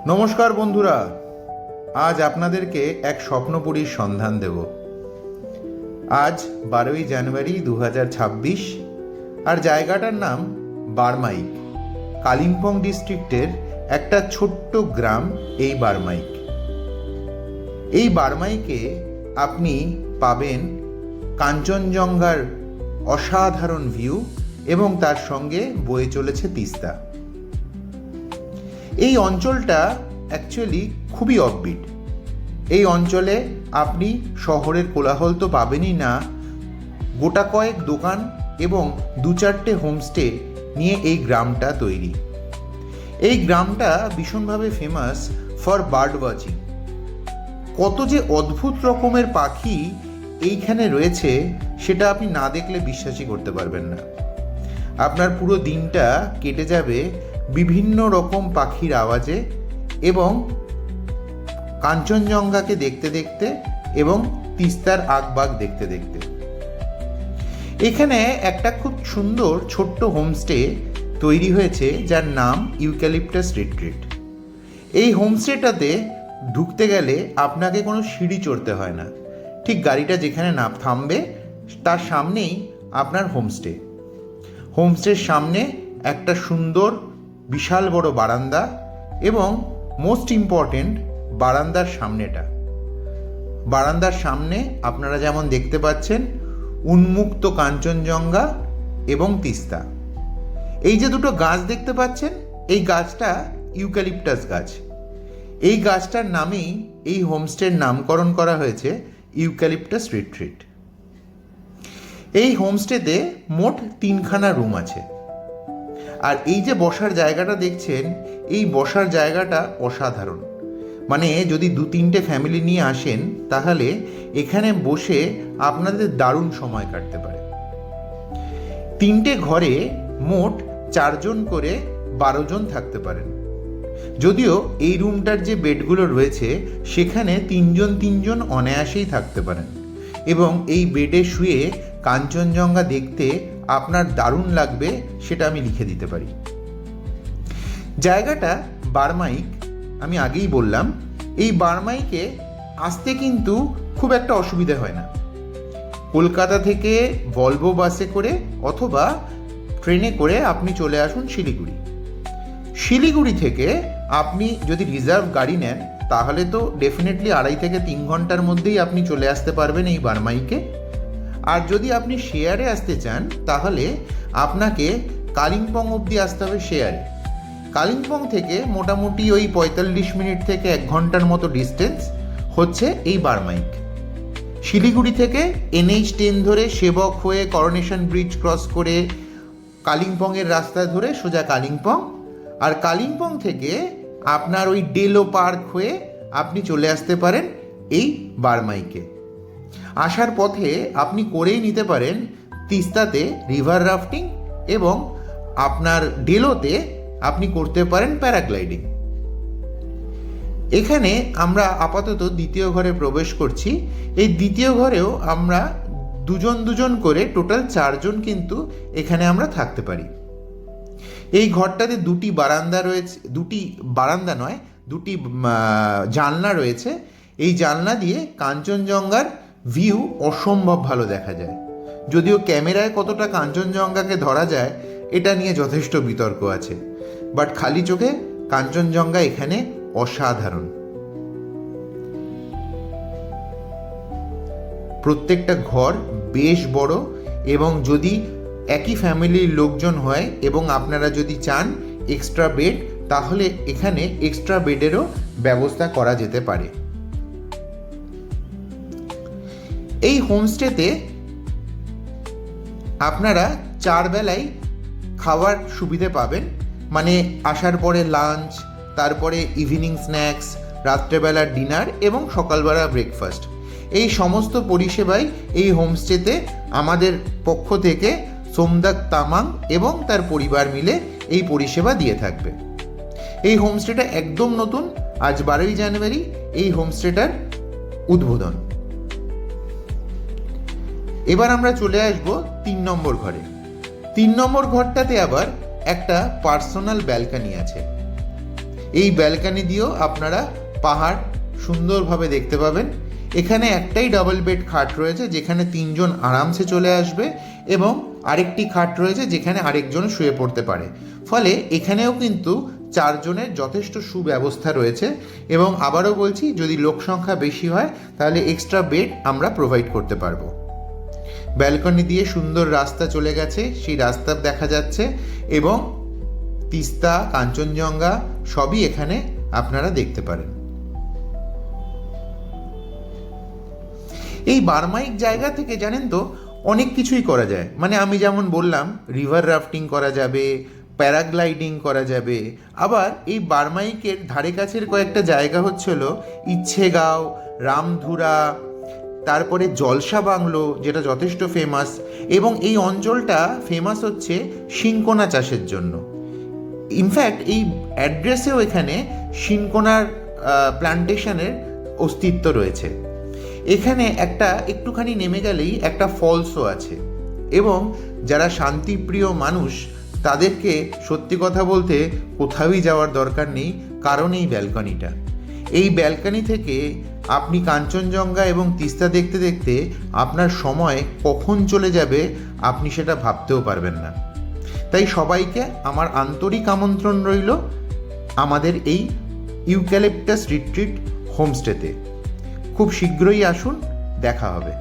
নমস্কার বন্ধুরা, আজ আপনাদেরকে এক স্বপ্নপুরীর সন্ধান দেব। আজ 12ই জানুয়ারি 2026, আর জায়গাটার নাম বারমাইক। কালিম্পং ডিস্ট্রিক্টের একটা ছোট্ট গ্রাম এই বারমাইক। এই বারমাইকে আপনি পাবেন কাঞ্চনজঙ্ঘার অসাধারণ ভিউ এবং তার সঙ্গে বয়ে চলেছে তিস্তা। এই অঞ্চলটা অ্যাকচুয়ালি খুবই অফবিট। এই অঞ্চলে আপনি শহরের কোলাহল তো পাবেনই না, গোটা কয়েক দোকান এবং 2-4টে হোমস্টে নিয়ে এই গ্রামটা তৈরি। এই গ্রামটা ভীষণভাবে ফেমাস ফর বার্ড ওয়াচিং। কত যে অদ্ভুত রকমের পাখি এইখানে রয়েছে সেটা আপনি না দেখলে বিশ্বাসই করতে পারবেন না। আপনার পুরো দিনটা কেটে যাবে বিভিন্ন রকম পাখির আওয়াজে এবং কাঞ্চনজঙ্ঘাকে দেখতে দেখতে এবং তিস্তার আগবাগ দেখতে দেখতে। এখানে একটা খুব সুন্দর ছোট্ট হোমস্টে তৈরি হয়েছে যার নাম ইউক্যালিপটাস রিট্রিট। এই হোমস্টেটাতে ঢুকতে গেলে আপনাকে কোনো সিঁড়ি চড়তে হয় না। ঠিক গাড়িটা যেখানে থামবে তার সামনেই আপনার হোমস্টে। হোমস্টের সামনে একটা সুন্দর বিশাল বড় বারান্দা এবং মোস্ট ইম্পর্টেন্ট বারান্দার সামনে আপনারা যেমন দেখতে পাচ্ছেন উন্মুক্ত কাঞ্চনজঙ্ঘা এবং তিস্তা। এই যে দুটো গাছ দেখতে পাচ্ছেন, এই গাছটা ইউক্যালিপটাস গাছ। এই গাছটার নামেই এই হোমস্টের নামকরণ করা হয়েছে ইউক্যালিপটাস রিট্রিট। এই হোমস্টেতে মোট 3খানা রুম আছে। আর এই যে বসার জায়গাটা দেখছেন, এই বসার জায়গাটা অসাধারণ। মানে যদি 2-3টে ফ্যামিলি নিয়ে আসেন তাহলে এখানে বসে আপনাদের দারুণ সময় কাটতে পারে। 3টে ঘরে মোট 4 জন করে 12 জন থাকতে পারেন। যদিও এই রুমটার যে বেডগুলো রয়েছে সেখানে 3 জন অনায়াসেই থাকতে পারেন এবং এই বেডে শুয়ে কাঞ্চনজঙ্ঘা দেখতে আপনার দারুণ লাগবে, সেটা আমি লিখে দিতে পারি। জায়গাটা বারমাইক, আমি আগেই বললাম। এই বারমাইকে আসতে কিন্তু খুব একটা অসুবিধা হয় না। কলকাতা থেকে ভলভো বাসে করে অথবা ট্রেনে করে আপনি চলে আসুন শিলিগুড়ি। শিলিগুড়ি থেকে আপনি যদি রিজার্ভ গাড়ি নেন তাহলে তো ডেফিনেটলি 2.5 থেকে 3 ঘন্টার মধ্যেই আপনি চলে আসতে পারবেন এই বারমাইকে। আর যদি আপনি শেয়ারে আসতে চান তাহলে আপনাকে কালিম্পং অবধি আসতে হবে শেয়ারে। কালিম্পং থেকে মোটামুটি ওই 45 মিনিট থেকে 1 ঘন্টার মতো ডিস্টেন্স হচ্ছে এই বারমাইক। শিলিগুড়ি থেকে NH10 ধরে সেবক হয়ে করোনেশন ব্রিজ ক্রস করে কালিম্পংয়ের রাস্তা ধরে সোজা কালিম্পং, আর কালিম্পং থেকে আপনার ওই ডেলো পার্ক হয়ে আপনি চলে আসতে পারেন এই বারমাইকে। আসার পথে আপনি করেই নিতে পারেন তিস্তাতে রিভার রাফটিং এবং আপনার ডেলোতে আপনি করতে পারেন প্যারাগ্লাইডিং। এখানে আমরা আপাতত দ্বিতীয় ঘরে প্রবেশ করছি। এই দ্বিতীয় ঘরেও আমরা 2 জন করে টোটাল 4 জন কিন্তু এখানে আমরা থাকতে পারি। এই ঘরটাতে 2টি বারান্দা রয়েছে, 2টি বারান্দা নয় 2টি জানলা রয়েছে। এই জানলা দিয়ে কাঞ্চনজঙ্ঘার ভিউ অসম্ভব ভালো দেখা যায়। যদিও ক্যামেরায় কতটা কাঞ্চনজঙ্ঘাকে ধরা যায় এটা নিয়ে যথেষ্ট বিতর্ক আছে, বাট খালি চোখে কাঞ্চনজঙ্ঘা এখানে অসাধারণ। প্রত্যেকটা ঘর বেশ বড় এবং যদি একই ফ্যামিলির লোকজন হয় এবং আপনারা যদি চান এক্সট্রা বেড তাহলে এখানে এক্সট্রা বেডেরও ব্যবস্থা করা যেতে পারে। এই হোমস্টেতে আপনারা 4 বেলায় খাওয়ার সুবিধে পাবেন। মানে আসার পরে লাঞ্চ, তারপরে ইভিনিং স্ন্যাক্স, রাত্রেবেলার ডিনার এবং সকালবেলা ব্রেকফাস্ট, এই সমস্ত পরিষেবাই এই হোমস্টেতে আমাদের পক্ষ থেকে সোমদাক তামাং এবং তার পরিবার মিলে এই পরিষেবা দিয়ে থাকবে। এই হোমস্টেটা একদম নতুন, আজ 12ই জানুয়ারি এই হোমস্টেটার উদ্বোধন। এবার আমরা চলে আসব 3 নম্বর ঘরে। 3 নম্বর ঘরটাতে আবার একটা পার্সোনাল ব্যালকনি আছে। এই ব্যালকনি দিয়েও আপনারা পাহাড় সুন্দরভাবে দেখতে পাবেন। এখানে একটাই ডাবল বেড খাট রয়েছে যেখানে 3 জন আরামসে চলে আসবে, এবং আরেকটি খাট রয়েছে যেখানে আরেকজন শুয়ে পড়তে পারে। ফলে এখানেও কিন্তু 4 জনের যথেষ্ট সুব্যবস্থা রয়েছে। এবং আবারও বলছি, যদি লোক সংখ্যা বেশি হয় তাহলে এক্সট্রা বেড আমরা প্রোভাইড করতে পারবো। ব্যালকনি দিয়ে সুন্দর রাস্তা চলে গেছে, সেই রাস্তা দেখা যাচ্ছে, এবং তিস্তা, কাঞ্চনজঙ্ঘা সবই এখানে আপনারা দেখতে পারেন। এই বারমাইক জায়গা থেকে জানেন তো অনেক কিছুই করা যায়। মানে আমি যেমন বললাম, রিভার রাফটিং করা যাবে, প্যারাগ্লাইডিং করা যাবে। আবার এই বারমাইকের ধারে কাছের কয়েকটা জায়গা হচ্ছিল ইচ্ছেগাঁও, রামধুরা, তারপরে জলসা বাংলো, যেটা যথেষ্ট ফেমাস। এবং এই অঞ্চলটা ফেমাস হচ্ছে শিংকোনা চাষের জন্য। ইনফ্যাক্ট এই অ্যাড্রেসেও এখানে শিনকোনার প্ল্যান্টেশনের অস্তিত্ব রয়েছে। এখানে একটুখানি নেমে গেলেই একটা ফলসও আছে, এবং যারা শান্তিপ্রিয় মানুষ তাদেরকে সত্যি কথা বলতে কোথাওই যাওয়ার দরকার নেই, কারণ এই ব্যালকনি থেকে আপনি কাঞ্চনজঙ্ঘা এবং তিস্তা দেখতে দেখতে আপনার সময় কখন চলে যাবে আপনি সেটা ভাবতেও পারবেন না। তাই সবাইকে আমার আন্তরিক আমন্ত্রণ রইল আমাদের এই ইউক্যালিপটাস রিট্রিট হোমস্টেতে। খুব শীঘ্রই আসুন, দেখা হবে।